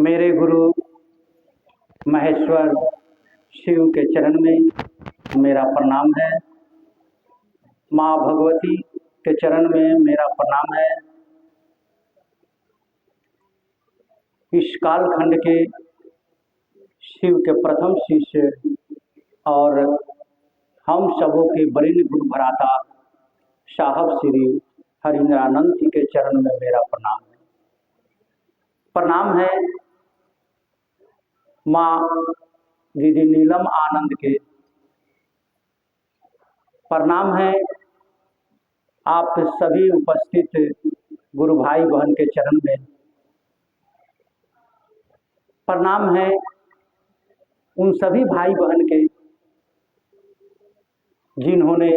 मेरे गुरु महेश्वर शिव के चरण में मेरा प्रणाम है। माँ भगवती के चरण में मेरा प्रणाम है। इस कालखंड के शिव के प्रथम शिष्य और हम सबों के वरीण गुरु भ्राता साहब श्री हरिंद्रानंद जी के चरण में मेरा प्रणाम है। प्रणाम है माँ दीदी नीलम आनंद के, प्रणाम है आप सभी उपस्थित गुरु भाई बहन के चरण में, प्रणाम है उन सभी भाई बहन के जिन्होंने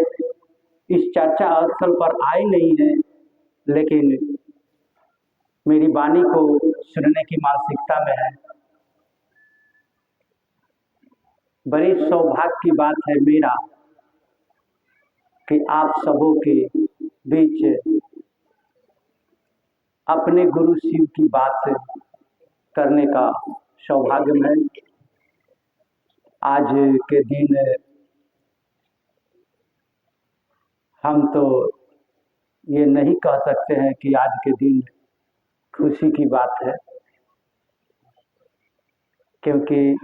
इस चर्चा स्थल पर आए नहीं है लेकिन मेरी वाणी को सुनने की मानसिकता में है। बड़े सौभाग्य की बात है मेरा कि आप सबों के बीच अपने गुरु शिव की बात करने का सौभाग्य है। आज के दिन हम तो ये नहीं कह सकते हैं कि आज के दिन खुशी की बात है, क्योंकि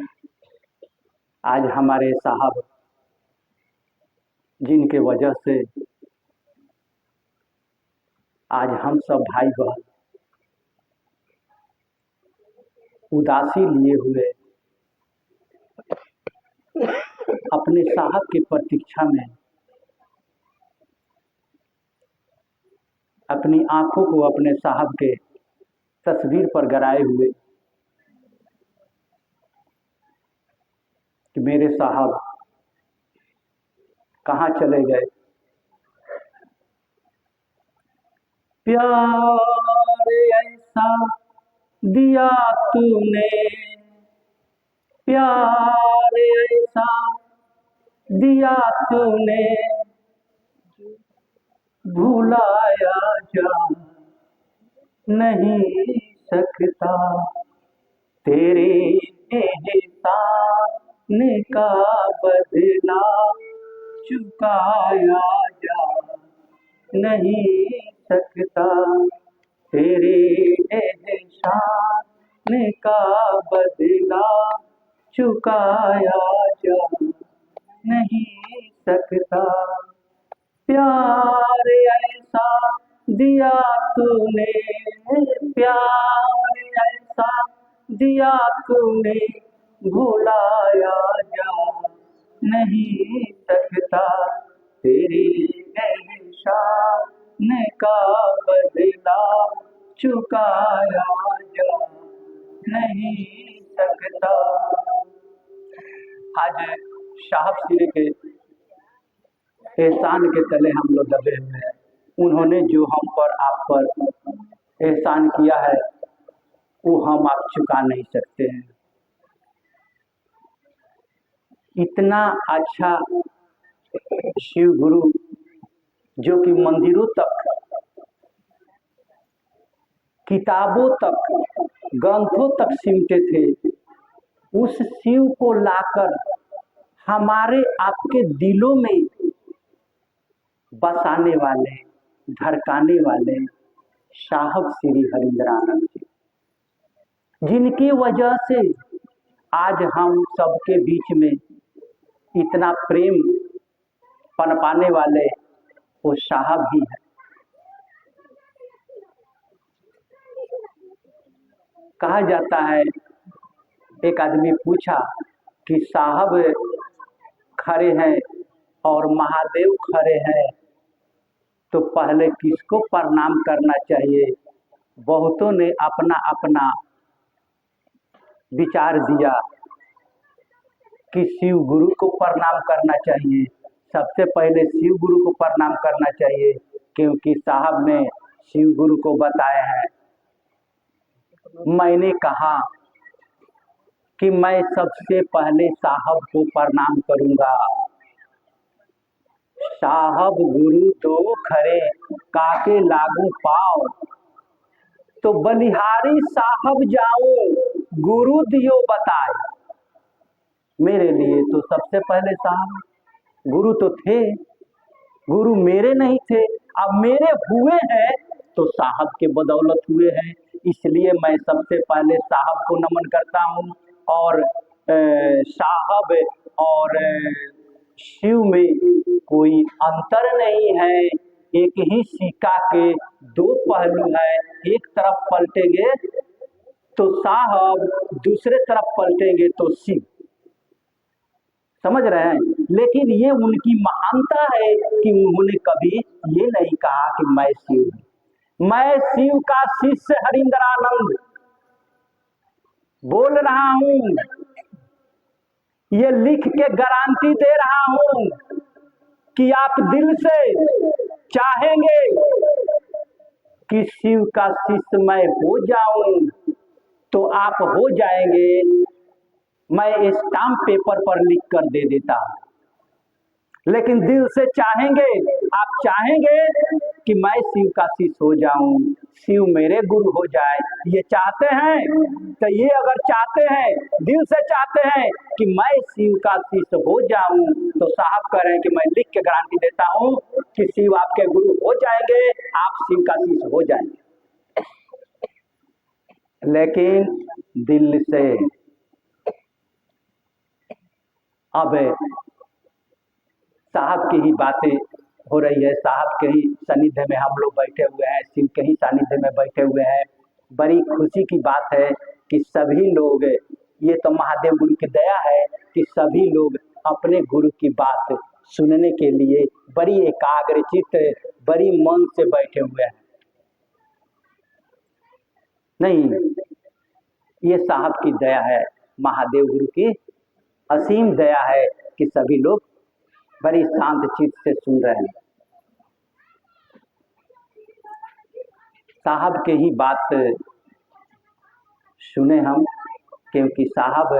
आज हमारे साहब जिनके वजह से आज हम सब भाई बहन उदासी लिए हुए अपने साहब की प्रतीक्षा में अपनी आंखों को अपने साहब के तस्वीर पर गड़ाए हुए कि मेरे साहब कहाँ चले गए। प्यार ऐसा दिया तूने, प्यार ऐसा दिया तूने, भुलाया जा नहीं सकता, तेरे एहसान का बदला चुकाया जा नहीं सकता, तेरे एहसान का बदला चुकाया जा नहीं सकता। प्यार ऐसा दिया तूने, प्यार ऐसा दिया तूने, भुलाया जा नहीं सकता, तेरी एहसान का बदला चुकाया जा नहीं सकता। आज साहब श्री के एहसान के तले हम लोग दबे हुए हैं। उन्होंने जो हम पर आप पर एहसान किया है वो हम आप चुका नहीं सकते हैं। इतना अच्छा शिव गुरु जो कि मंदिरों तक, किताबों तक, ग्रंथों तक सिमटे थे, उस शिव को लाकर हमारे आपके दिलों में बसाने वाले, धड़काने वाले साहब श्री हरिंद्रानंद जी, जिनकी वजह से आज हम सबके बीच में इतना प्रेम पनपाने वाले वो साहब ही है। कहा जाता है, एक आदमी पूछा कि साहब खड़े हैं और महादेव खड़े हैं तो पहले किसको प्रणाम करना चाहिए। बहुतों ने अपना अपना विचार दिया कि शिव गुरु को प्रणाम करना चाहिए, सबसे पहले शिव गुरु को प्रणाम करना चाहिए, क्योंकि साहब ने शिव गुरु को बताया है। मैंने कहा कि मैं सबसे पहले साहब को प्रणाम करूंगा। साहब गुरु दो खरे काके लागू पाओ, तो बलिहारी साहब जाऊं गुरु दियो बताए। मेरे लिए तो सबसे पहले साहब गुरु तो थे, गुरु मेरे नहीं थे, अब मेरे हुए हैं तो साहब के बदौलत हुए हैं। इसलिए मैं सबसे पहले साहब को नमन करता हूँ। और साहब और शिव में कोई अंतर नहीं है, एक ही सिक्का के दो पहलू है। एक तरफ पलटेंगे तो साहब, दूसरे तरफ पलटेंगे तो शिव। समझ रहे हैं? लेकिन ये उनकी महानता है कि उन्होंने कभी ये नहीं कहा कि मैं शिव हूं। मैं शिव का शिष्य हरिंद्रानंद बोल रहा हूं, ये लिख के गारंटी दे रहा हूं कि आप दिल से चाहेंगे कि शिव का शिष्य मैं हो जाऊं तो आप हो जाएंगे। मैं स्टाम्प पेपर पर लिख कर दे देता, लेकिन दिल से चाहेंगे, आप चाहेंगे कि मैं शिव का शिष्य हो जाऊं, शिव मेरे गुरु हो जाए, ये चाहते हैं? तो ये अगर चाहते हैं, दिल से चाहते हैं कि मैं शिव का शिष्य हो जाऊं, तो साहब कह रहे हैं कि मैं लिख के गारंटी देता हूं कि शिव आपके गुरु हो जाएंगे, आप शिव का शिष्य हो जाएंगे। लेकिन दिल से। अब साहब की ही बातें हो रही है, साहब के ही सानिध्य में हम लोग बैठे हुए हैं, शिव के ही सानिध्य में बैठे हुए हैं। बड़ी खुशी की बात है कि सभी लोग, ये तो महादेव गुरु की दया है कि सभी लोग अपने गुरु की बात सुनने के लिए बड़ी एकाग्रचित, बड़ी मन से बैठे हुए हैं। नहीं, ये साहब की दया है, महादेव गुरु की असीम दया है कि सभी लोग बड़ी शांत चित्त से सुन रहे हैं। साहब के ही बात सुने हम, क्योंकि साहब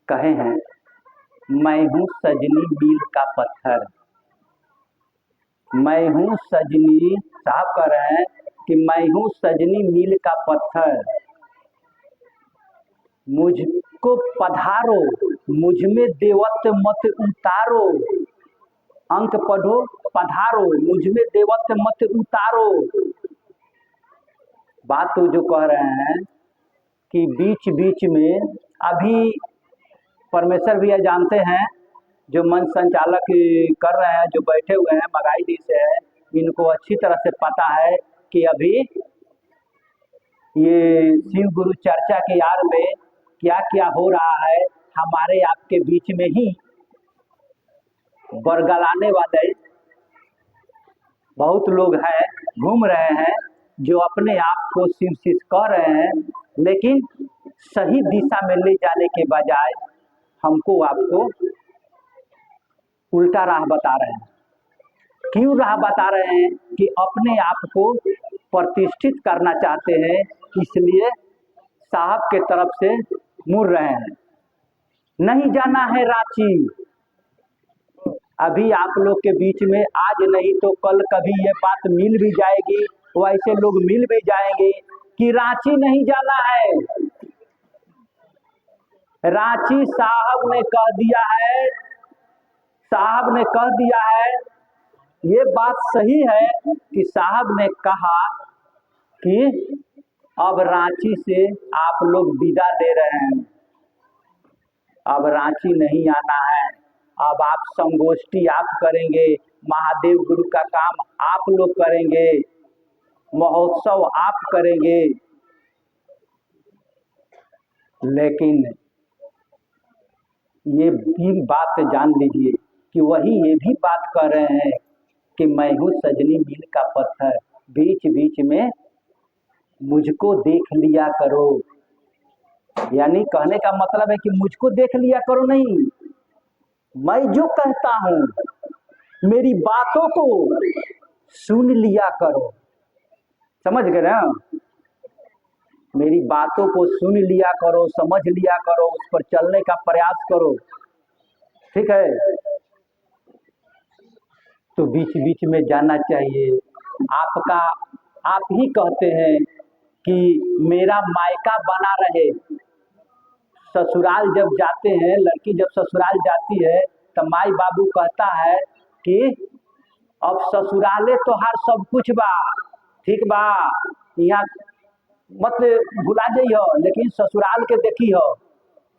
कहे हैं, मैं हूँ सजनी मील का पत्थर, मैं हूँ सजनी। साहब कह रहे हैं कि मैं हूँ सजनी मील का पत्थर, मुझको पधारो, मुझ में देवत्व मत उतारो। अंक पढ़ो, पधारो, मुझ में देवत्व मत उतारो। बात तो जो कह रहे हैं कि बीच बीच में अभी परमेश्वर भैया जानते हैं, जो मंच संचालक कर रहे हैं, जो बैठे हुए हैं बगाई से है, इनको अच्छी तरह से पता है कि अभी ये शिव गुरु चर्चा के यार में क्या क्या हो रहा है। हमारे आपके बीच में ही बरगलाने वाले बहुत लोग हैं, घूम रहे हैं, जो अपने आप को शिव शिष्य कह रहे हैं, लेकिन सही दिशा में ले जाने के बजाय हमको आपको उल्टा राह बता रहे हैं। क्यों राह बता रहे हैं? कि अपने आप को प्रतिष्ठित करना चाहते हैं, इसलिए साहब के तरफ से मुड़ रहे हैं। नहीं जाना है रांची, अभी आप लोग के बीच में आज नहीं तो कल कभी ये बात मिल भी जाएगी, वैसे लोग मिल भी जाएंगे कि रांची नहीं जाना है। रांची साहब ने कह दिया है, साहब ने कह दिया है, ये बात सही है कि साहब ने कहा कि अब रांची से आप लोग विदा ले रहे हैं, अब रांची नहीं आना है, अब आप संगोष्ठी आप करेंगे, महादेव गुरु का काम आप लोग करेंगे, महोत्सव आप करेंगे। लेकिन ये भी बात जान लीजिए कि वही ये भी बात कर रहे हैं कि मैं हूँ सजनी मील का पत्थर, बीच बीच में मुझको देख लिया करो। यानी कहने का मतलब है कि मुझको देख लिया करो नहीं, मैं जो कहता हूँ मेरी बातों को सुन लिया करो। समझ गए ना? मेरी बातों को सुन लिया करो, समझ लिया करो, उस पर चलने का प्रयास करो, ठीक है? तो बीच बीच में जाना चाहिए। आपका आप ही कहते हैं कि मेरा मायका बना रहे। ससुराल जब जाते हैं, लड़की जब ससुराल जाती है तो माई बाबू कहता है कि अब ससुराले तो हर सब कुछ बा, ठीक बा, यहाँ मत भुला जाइयो, लेकिन ससुराल के देखी हो।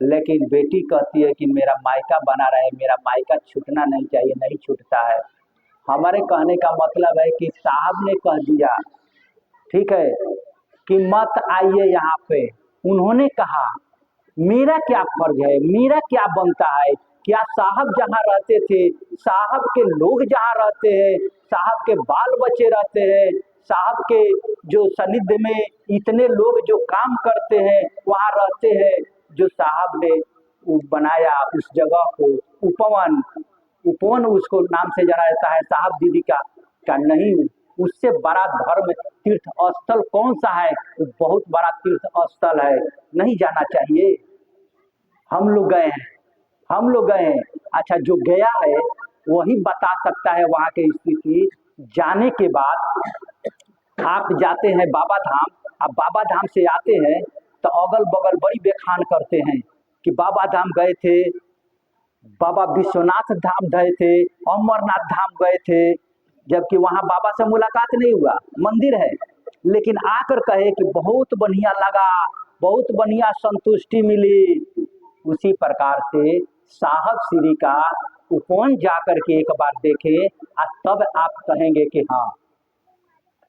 लेकिन बेटी कहती है कि मेरा मायका बना रहे, मेरा मायका छूटना नहीं चाहिए, नहीं छूटता है। हमारे कहने का मतलब है कि साहब ने कह दिया, ठीक है, कि मत आइए यहाँ पे। उन्होंने कहा मेरा क्या फर्ज है, मेरा क्या बनता है? क्या साहब जहाँ रहते थे, साहब के लोग जहाँ रहते हैं, साहब के बाल बच्चे रहते हैं, साहब के जो सानिध्य में इतने लोग जो काम करते हैं वहाँ रहते हैं, जो साहब ने बनाया उस जगह को उपवन, उपवन उसको नाम से जाना जाता है साहब दीदी का नहीं, उससे बड़ा धर्म तीर्थ स्थल कौन सा है? बहुत बड़ा तीर्थ स्थल है, नहीं जाना चाहिए। हम लोग गए हैं, हम लोग गए हैं। अच्छा, जो गया है वही बता सकता है वहाँ की स्थिति। जाने के बाद आप जाते हैं बाबा धाम, आप बाबा धाम से आते हैं तो अगल बगल बड़ी बेखान करते हैं कि बाबा धाम गए थे, बाबा विश्वनाथ धाम गए थे, अमरनाथ धाम गए थे, जबकि वहाँ बाबा से मुलाकात नहीं हुआ, मंदिर है, लेकिन आकर कहे कि बहुत बढ़िया लगा, बहुत बढ़िया संतुष्टि मिली। उसी प्रकार से साहब श्री का उपवन जाकर के एक बार देखे और तब आप कहेंगे कि हाँ,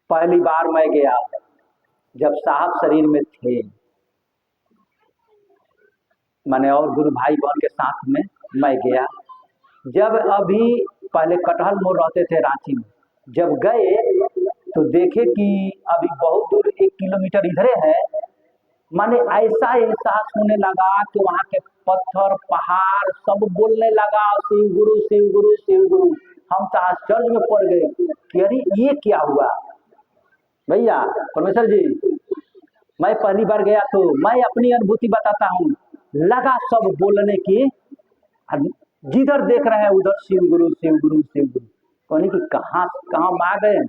पहली बार मैं गया जब साहब शरीर में थे, मैंने और गुरु भाई बहन के साथ में मैं गया। जब अभी पहले कटहल मोड़ रहते थे रांची में, जब गए तो देखे कि अभी बहुत दूर 1 किलोमीटर इधरे है, माने ऐसा एहसास होने लगा कि वहाँ के पत्थर पहाड़ सब बोलने लगा शिव गुरु शिव गुरु शिव गुरु। हम तो आश्चर्य में पड़ गए कि अरे ये क्या हुआ। भैया परमेश्वर जी, मैं पहली बार गया तो मैं अपनी अनुभूति बताता हूँ, लगा सब बोलने की, जिधर देख रहे हैं उधर शिव गुरु शिव गुरु शिव गुरु, कहने की कहाँ कहाँ आ गए।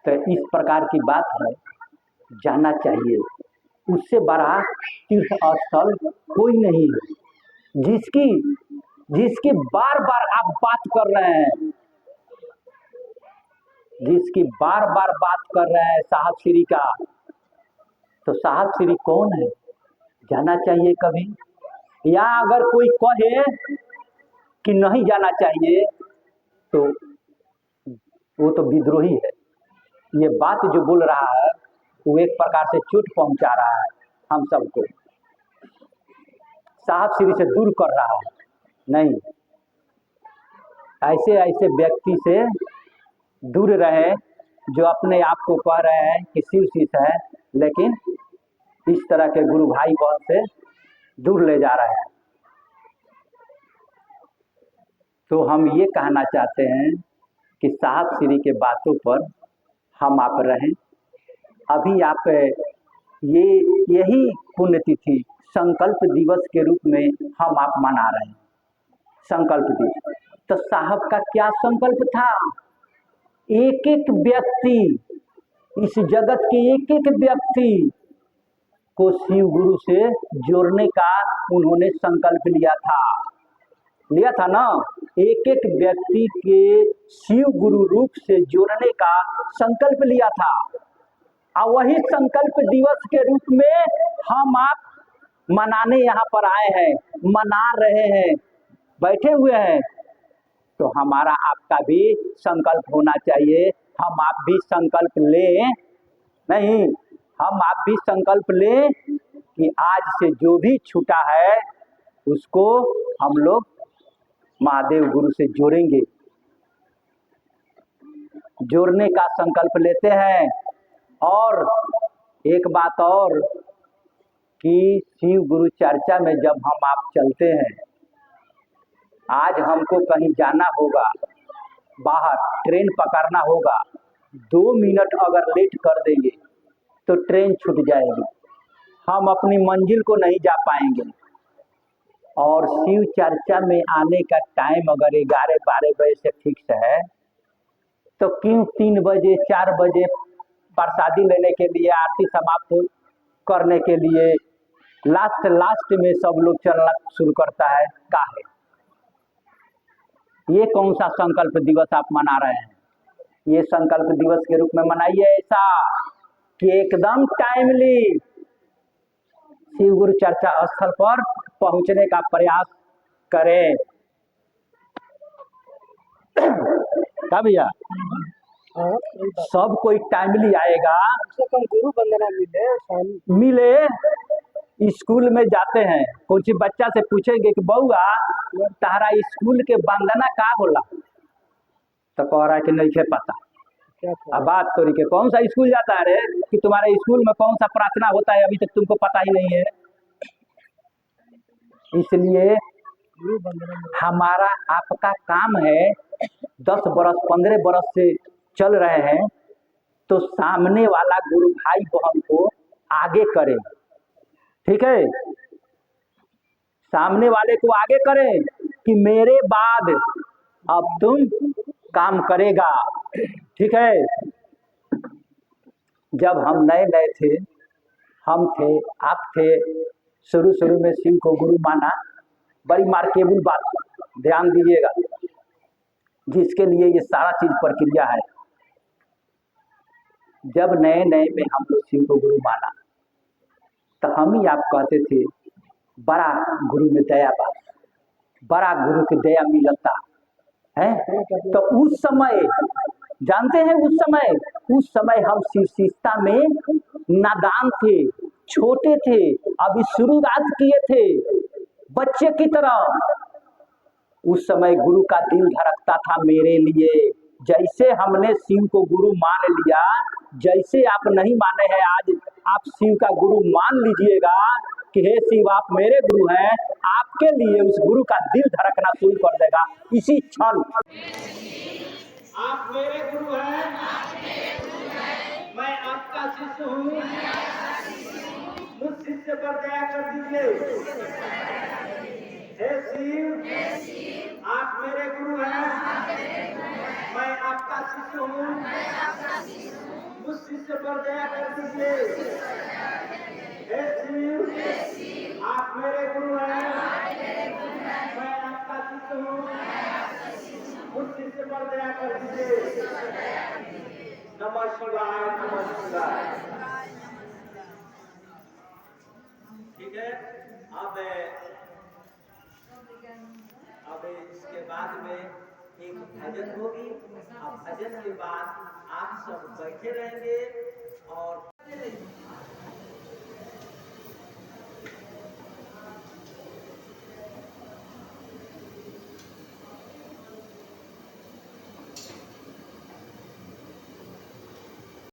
तो इस प्रकार की बात है, जाना चाहिए। उससे बड़ा तीर्थ स्थल कोई नहीं है। जिसकी बार बार आप बात कर रहे हैं, जिसकी बार बार बात कर रहे हैं साहब श्री का, तो साहब श्री कौन है? जाना चाहिए कभी। या अगर कोई कहे कि नहीं जाना चाहिए तो वो तो विद्रोही है। ये बात जो बोल रहा है वो एक प्रकार से चोट पहुंचा रहा है हम सबको, साहब श्री से दूर कर रहा है। नहीं, ऐसे ऐसे व्यक्ति से दूर रहे जो अपने आप को कह रहे हैं कि शिव शिष्य है, लेकिन इस तरह के गुरु भाई बहन से दूर ले जा रहे हैं। तो हम ये कहना चाहते हैं कि साहब श्री के बातों पर हम आप रहें। अभी आप यही पुण्यतिथि संकल्प दिवस के रूप में हम आप मना रहे हैं, संकल्प दिवस। तो साहब का क्या संकल्प था? एक एक व्यक्ति, इस जगत के एक एक व्यक्ति को शिव गुरु से जोड़ने का उन्होंने संकल्प लिया था ना। एक एक व्यक्ति के शिव गुरु रूप से जोड़ने का संकल्प लिया था, और वही संकल्प दिवस के रूप में हम आप मनाने यहाँ पर आए हैं, मना रहे हैं, बैठे हुए हैं। तो हमारा आपका भी संकल्प होना चाहिए। हम आप भी संकल्प लें, नहीं, हम आप भी संकल्प लें कि आज से जो भी छूटा है उसको हम लोग महादेव गुरु से जोड़ेंगे, जोड़ने का संकल्प लेते हैं। और एक बात और कि शिव गुरु चर्चा में जब हम आप चलते हैं, आज हमको कहीं जाना होगा, बाहर ट्रेन पकड़ना होगा, 2 मिनट अगर लेट कर देंगे तो ट्रेन छूट जाएगी, हम अपनी मंजिल को नहीं जा पाएंगे। और शिव चर्चा में आने का टाइम अगर 11-12 बजे से फिक्स है तो क्यों 3 बजे 4 बजे प्रसादी लेने के लिए, आरती समाप्त करने के लिए लास्ट में सब लोग चलना शुरू करता है? काहे? ये कौन सा संकल्प दिवस आप मना रहे हैं? ये संकल्प दिवस के रूप में मनाइए ऐसा कि एकदम टाइमली शिव गुरु चर्चा स्थल पर पहुंचने का प्रयास करें। क्या भैया? सब कोई टाइमली आएगा, गुरु वंदना मिले। स्कूल में जाते हैं, कुछ बच्चा से पूछेंगे कि बउआ तारा स्कूल के वंदना का होला, तो कह रहा है कि नहीं है पता। अब बात तोरी के कौन सा स्कूल जाता है रे कि तुम्हारे स्कूल में कौन सा प्रार्थना होता है अभी तक तुमको पता ही नहीं है। इसलिए हमारा आपका काम है, 10 बरस 15 बरस से चल रहे हैं, तो सामने वाला गुरु भाई बहन को आगे करें। ठीक है, सामने वाले को आगे करें कि मेरे बाद अब तुम काम करेगा। ठीक है, जब हम नए नए थे, हम थे, आप थे, शुरू में शिव को गुरु माना, बड़ी मार्केबल बात, ध्यान दीजिएगा, जिसके लिए ये सारा चीज प्रक्रिया है। जब नए नए में हम लोग शिव को गुरु माना, तो हम ही आप कहते थे बड़ा गुरु में दया बा, बड़ा गुरु की दया मिलता है। तो उस समय जानते हैं, उस समय हम शिष्यता में नादान थे, छोटे थे, अभी शुरुआत किए थे बच्चे की तरह। उस समय गुरु का दिल धड़कता था मेरे लिए। जैसे हमने शिव को गुरु मान लिया, जैसे आप नहीं माने हैं आज, आप शिव का गुरु मान लीजिएगा कि हे शिव आप मेरे गुरु हैं, आपके लिए उस गुरु का दिल धड़कना शुरू कर देगा इसी क्षण। आप मेरे गुरु हैं, मैं आपका शिष्य हूँ, मुझ शिष्य पर दया कर दीजिए। हे शिव आप मेरे गुरु हैं, मैं आपका शिष्य हूँ, मुझ शिष्य पर दया कर दीजिए। हे शिव आप मेरे गुरु हैं, मैं आपका शिष्य हूँ, मुझ शिष्य पर दया कर दीजिए। नमः शिवाय, नमः शिवाय। ठीक है, अब इसके बाद में एक भजन होगी। अब भजन के बाद आप सब बैठे रहेंगे और